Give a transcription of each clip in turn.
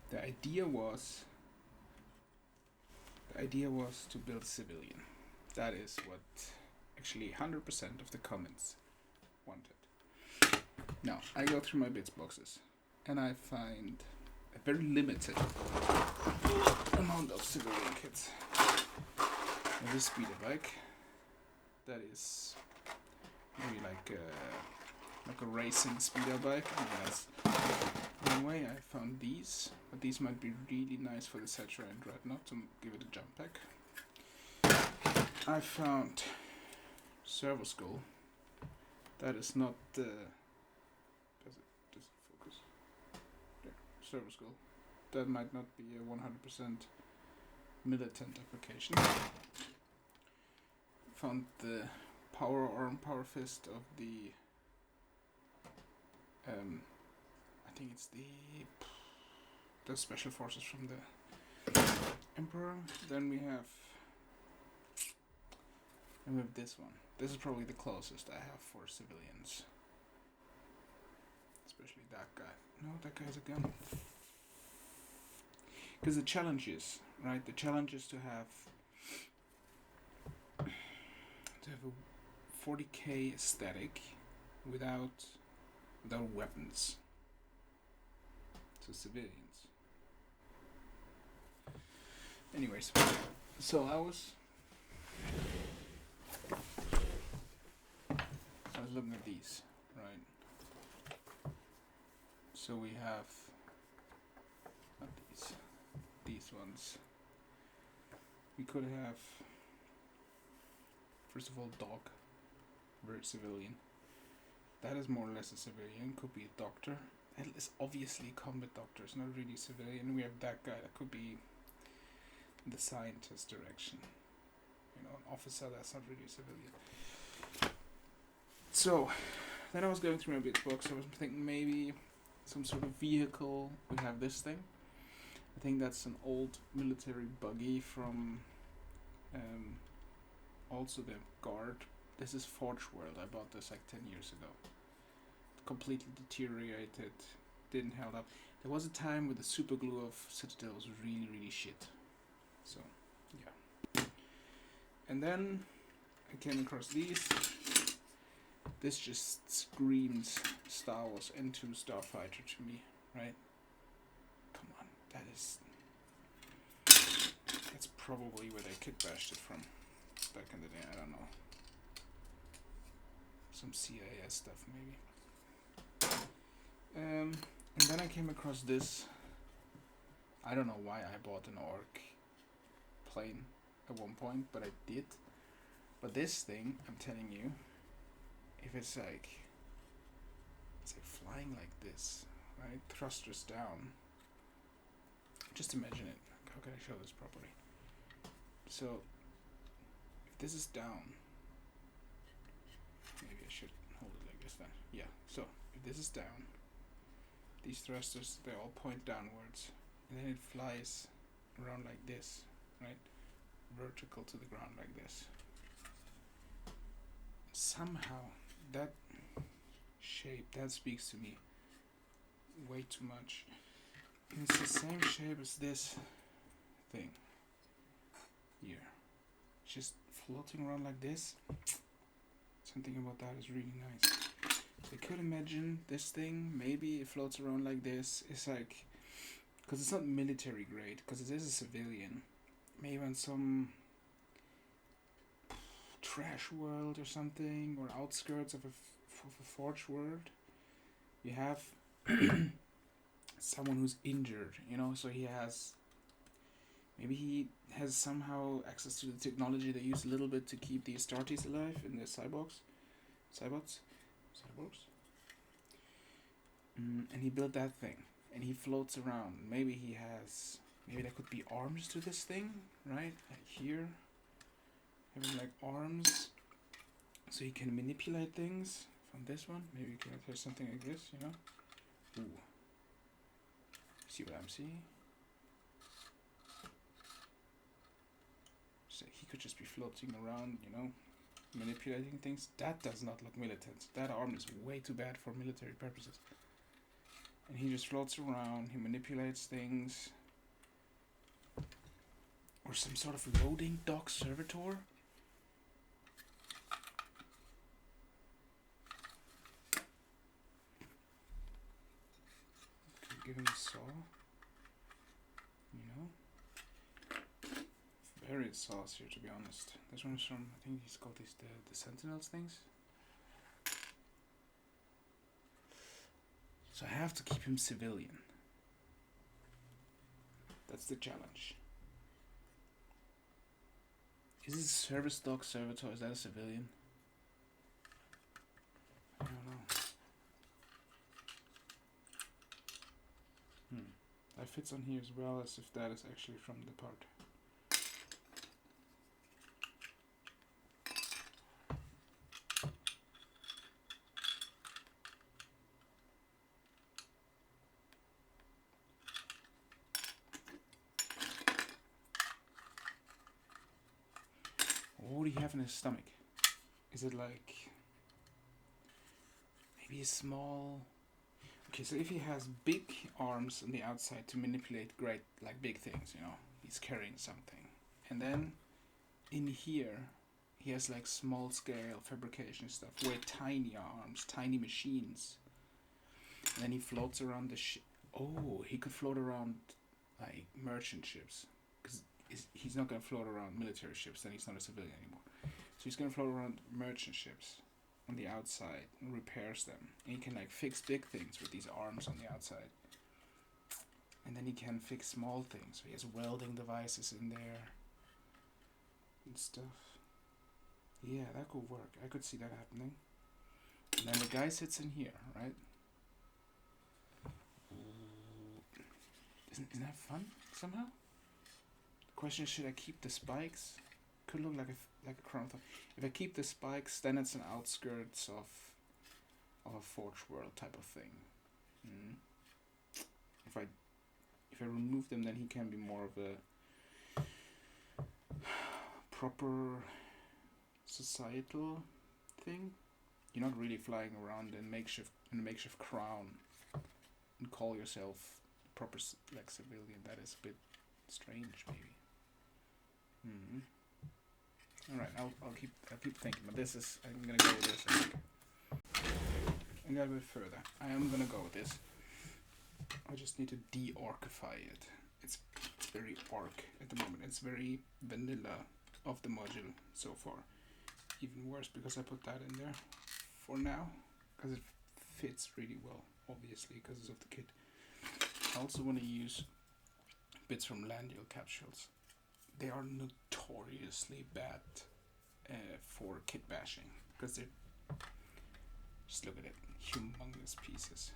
the idea was to build civilian. That is what actually 100% of the comments wanted. Now I go through my bits boxes and I find a very limited amount of civilian kits. There's a speeder bike that is maybe like a racing speeder bike. I mean, that's one way. I found these, but these might be really nice for the Citra and Dreadnought to give it a jump pack. I found servo skull. That is not the. Does it focus? Yeah, servo skull. That might not be a 100% militant application. Found the power arm, power fist of the. I think it's the special forces from the Emperor. Then we have this one. This is probably the closest I have for civilians. Especially that guy. No, that guy's a gun. Because the challenge is, right? The challenge is to have a 40k aesthetic without weapons. So civilians. Anyways, so I was looking at these, right? So we have not these ones. We could have, first of all, dog, very civilian. That is more or less a civilian. Could be a doctor. That is obviously a combat doctor. It's not really civilian. We have that guy that could be in the scientist direction. You know, an officer that's not really a civilian. So, then I was going through my bits box. I was thinking maybe some sort of vehicle. We have this thing. I think that's an old military buggy from also the guard. This is Forge World. I bought this like 10 years ago. Completely deteriorated. Didn't hold up. There was a time where the super glue of Citadel was really, really shit. So, yeah. And then I came across these. This just screams Star Wars N2 Starfighter to me, right? Come on, that's probably where they Kit-Bashed it from back in the day. I don't know. Some CIS stuff maybe. And then I came across this. I don't know why I bought an orc plane at one point, but I did. But this thing, I'm telling you, if it's like flying like this, right? Thrusters down. Just imagine it. How can I show this properly? So, if this is down, maybe I should hold it like this then. Yeah, so if this is down, these thrusters, they all point downwards, and then it flies around like this, right? Vertical to the ground like this. Somehow, that shape, that speaks to me way too much. And it's the same shape as this thing here. Just floating around like this. Something about that is really nice. I could imagine this thing, maybe it floats around like this. It's like, because it's not military grade, because it is a civilian. Maybe on some trash world or something, or outskirts of a forge world, you have someone who's injured, you know, so he has somehow access to the technology they use a little bit to keep the Astartes alive in the cyborgs. And he built that thing, and he floats around. Maybe there could be arms to this thing, right? Like here, having like arms, so he can manipulate things. From this one, maybe you can attach something like this, you know? Ooh. See what I'm seeing? So he could just be floating around, you know, manipulating things. That does not look militant. That arm is way too bad for military purposes. And he just floats around, he manipulates things. Or some sort of loading dock servitor? Could give him a saw. You know? Very saucy, to be honest. This one's from, I think he's called these the Sentinels things. So I have to keep him civilian. That's the challenge. Is this a service dog servitor? Is that a civilian? I don't know. That fits on here as well, as if that is actually from the part. What do you have in his stomach? Is it like maybe a small? Okay, so if he has big arms on the outside to manipulate great, like big things, you know, he's carrying something, and then in here he has like small scale fabrication stuff with tiny arms, tiny machines, and then he floats around the ship. Oh, he could float around like merchant ships, because he's not going to float around military ships, then he's not a civilian anymore. So he's going to float around merchant ships on the outside and repairs them. And he can like fix big things with these arms on the outside. And then he can fix small things. So he has welding devices in there and stuff. Yeah, that could work. I could see that happening. And then the guy sits in here, right? Isn't that fun somehow? Question is, should I keep the spikes? Could look like a crown. If I keep the spikes, then it's an outskirts of a Forge World type of thing. If I remove them, then he can be more of a proper societal thing. You're not really flying around in a makeshift crown and call yourself proper like civilian. That is a bit strange, maybe. All right, I'll keep thinking, but I'm gonna go with this. I think. I'm gonna go a bit further. I am gonna go with this. I just need to de-orkify it. It's very orc at the moment. It's very vanilla of the module so far. Even worse because I put that in there for now, because it fits really well, obviously, because of the kit. I also want to use bits from Landial capsules. They are notoriously bad for kit-bashing, because they're, just look at it, humongous pieces.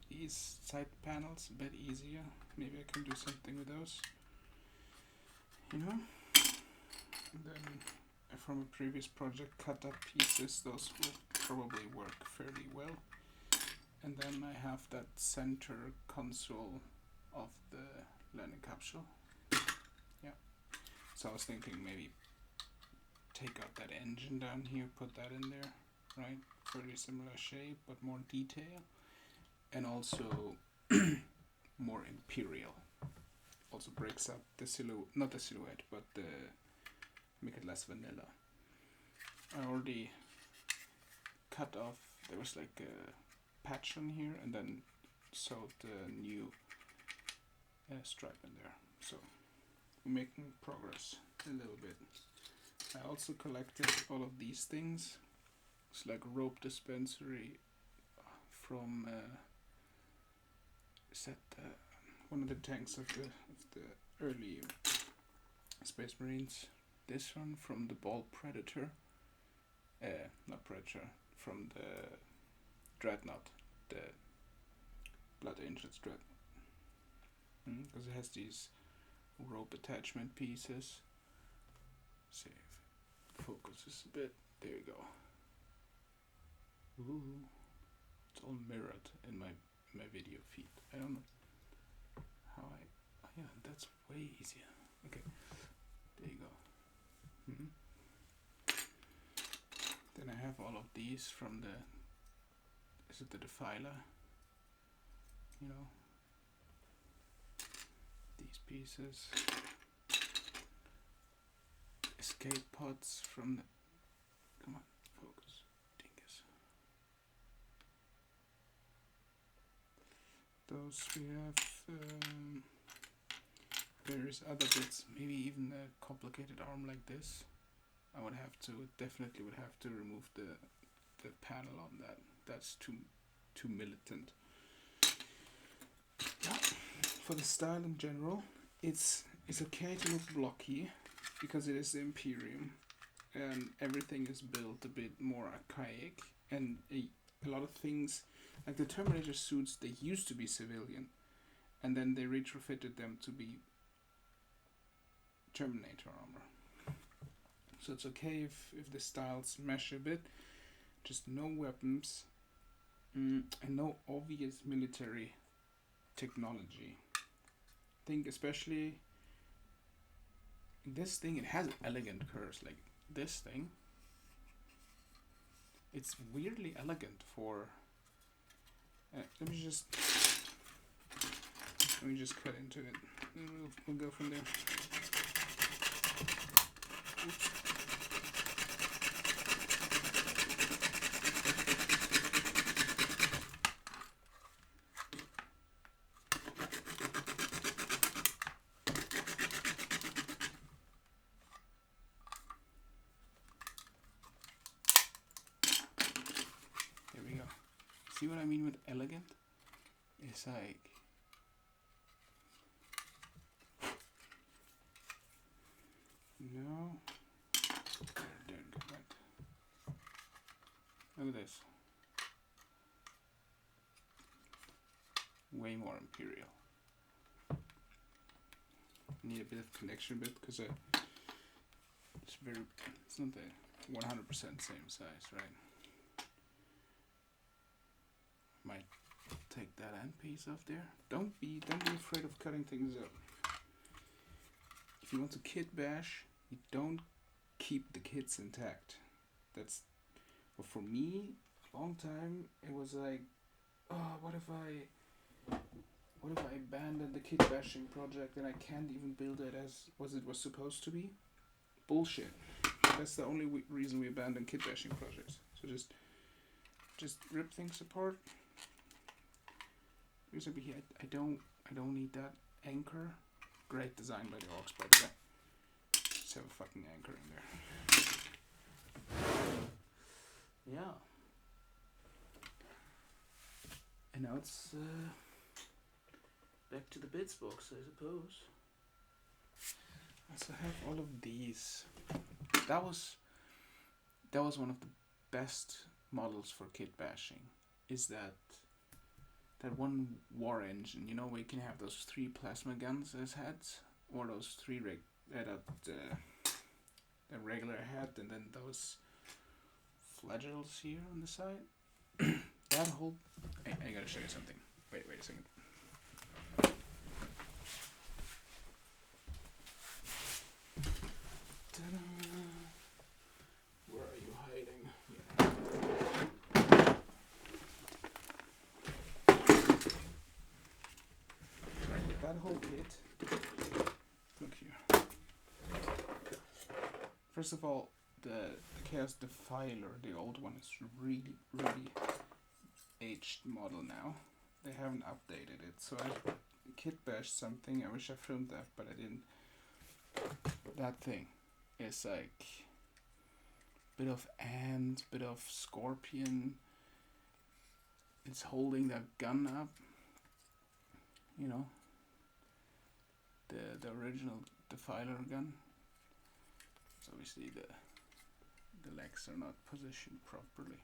These side panels a bit easier. Maybe I can do something with those, you know. And then from a previous project, cut up pieces. Those will probably work fairly well. And then I have that center console of the landing capsule. Yeah. So I was thinking maybe take out that engine down here, put that in there, right? Very similar shape, but more detail. And also more Imperial. Also breaks up the silhouette, not the silhouette, but the make it less vanilla. I already cut off, there was like a patch on here, and then sewed the new stripe in there. So we're making progress a little bit. I also collected all of these things. It's like a rope dispensary from one of the tanks of the early Space Marines. This one from the Ball Predator, not Predator, from the Dreadnought, the Blood Angels Dreadnought, because it has these rope attachment pieces. See if it focuses a bit. There you go. Ooh, it's all mirrored in my video feed. I don't know how yeah, that's way easier. Okay, there you go. Then I have all of these from this is the defiler. You know, these pieces, escape pods from the. Come on, focus, dingus. Those we have. Various other bits, maybe even a complicated arm like this. I would have to, definitely would have to remove the panel on that. That's too militant. Yeah. For the style in general, it's okay to look blocky because it is the Imperium and everything is built a bit more archaic, and a lot of things like the Terminator suits, they used to be civilian and then they retrofitted them to be Terminator armor. So it's okay if the styles mesh a bit, just no weapons and no obvious military technology. I think especially this thing, it has elegant curves. Like this thing, it's weirdly elegant for. Let me just cut into it, and we'll go from there. Oops. There we go. See what I mean with elegant? It's like no. There, right. Look at this. Way more Imperial. Need a bit of connection bit because it's not the 100% same size, right? Might take that end piece off there. Don't be afraid of cutting things up. If you want to kit bash, you don't keep the kits intact. That's, well, for me, a long time it was like, oh, what if I abandon the Kit-Bashing project and I can't even build it as it was supposed to be? Bullshit. That's the only reason we abandon Kit-Bashing projects. So just rip things apart. I don't need that anchor. Great design by the Orcs, by the way. Just have a fucking anchor in there. Yeah. And now it's back to the bits box, I suppose. So I have all of these. That was one of the best models for kit bashing. Is that one war engine? You know, where you can have those 3 plasma guns as heads, or those 3 the regular head, and then those flagells here on the side. That whole I gotta show you something. Wait a second. Ta-da. Where are you hiding? Yeah. That whole kit. Look here. First of all, the Chaos Defiler, the old one, is really aged model now. They haven't updated it, so I kit-bashed something. I wish I filmed that, but I didn't. That thing is like bit of ant, bit of scorpion. It's holding that gun up. You know, the original Defiler gun. So obviously the legs are not positioned properly.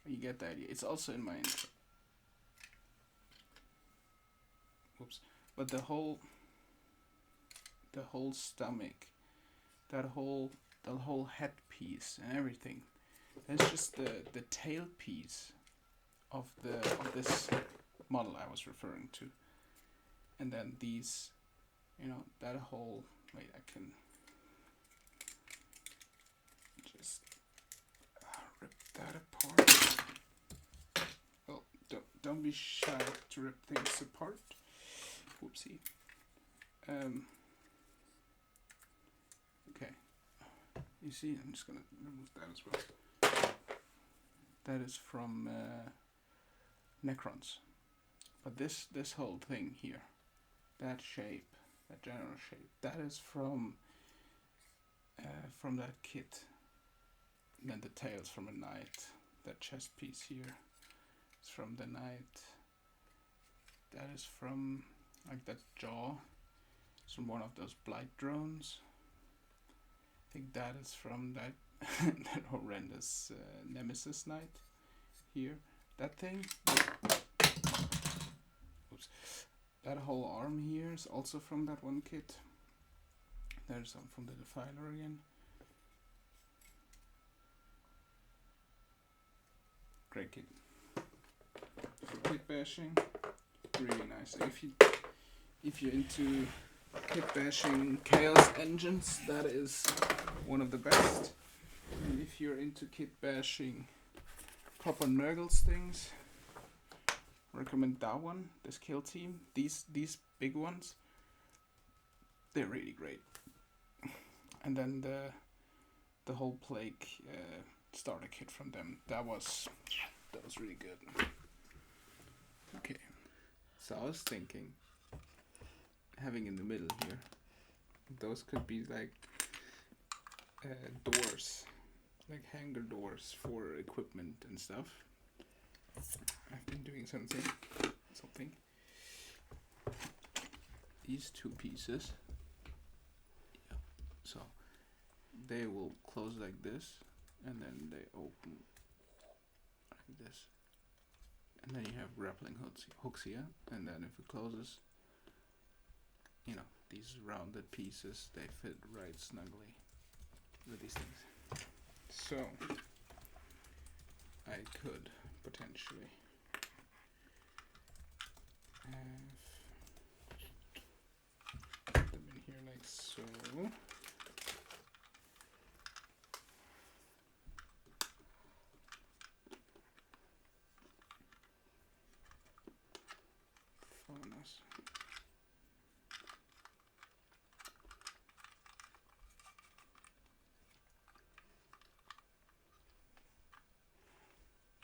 You get the idea. It's also in my intro. Whoops. But the whole stomach, that whole headpiece and everything, that's just the tail piece of this model I was referring to. And then these, you know, that whole, wait, I can just rip that apart. don't be shy to rip things apart. Whoopsie. Okay. You see, I'm just gonna remove that as well. That is from Necrons. But this whole thing here, that shape, that general shape, that is from that kit. And then the tails from a knight. That chest piece here is from the knight. That is from, like, that jaw. It's from one of those blight drones. I think that is from that that horrendous Nemesis knight here. That thing. Oops. That whole arm here is also from that one kit. There's some from the Defiler again. Great kit. So Kit-Bashing, really nice. If you're into Kit-Bashing Chaos engines, that is one of the best. And if you're into Kit-Bashing Pop and Nurgles things, I recommend that one. This kill team, these big ones, they're really great. And then the whole Plague starter kit from them, that was really good. Okay, so I was thinking, having in the middle here, those could be like doors, like hanger doors for equipment and stuff. I've been doing something. These two pieces, yeah. So they will close like this, and then they open like this, and then you have grappling hooks here, and then if it closes, you know, these rounded pieces, they fit right snugly with these things. So I could potentially put them in here like so. Furnace.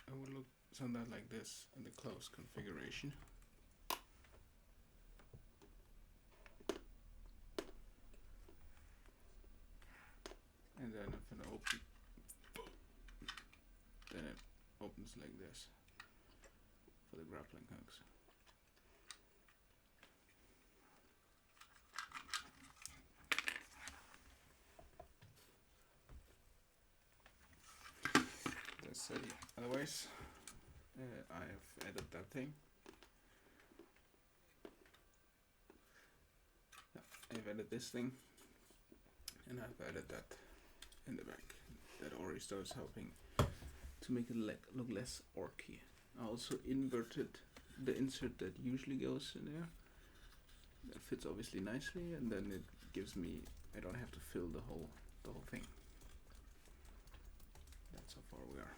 I would look something like this in the close configuration. And then if it opens, then it opens like this for the grappling hooks. That's it. Otherwise, I have added that thing. Yeah, I've added this thing, and I've added that in the back. That already starts helping to make it look less orky. I also inverted the insert that usually goes in there. That fits obviously nicely, and then it gives me, I don't have to fill the whole thing. That's how far we are.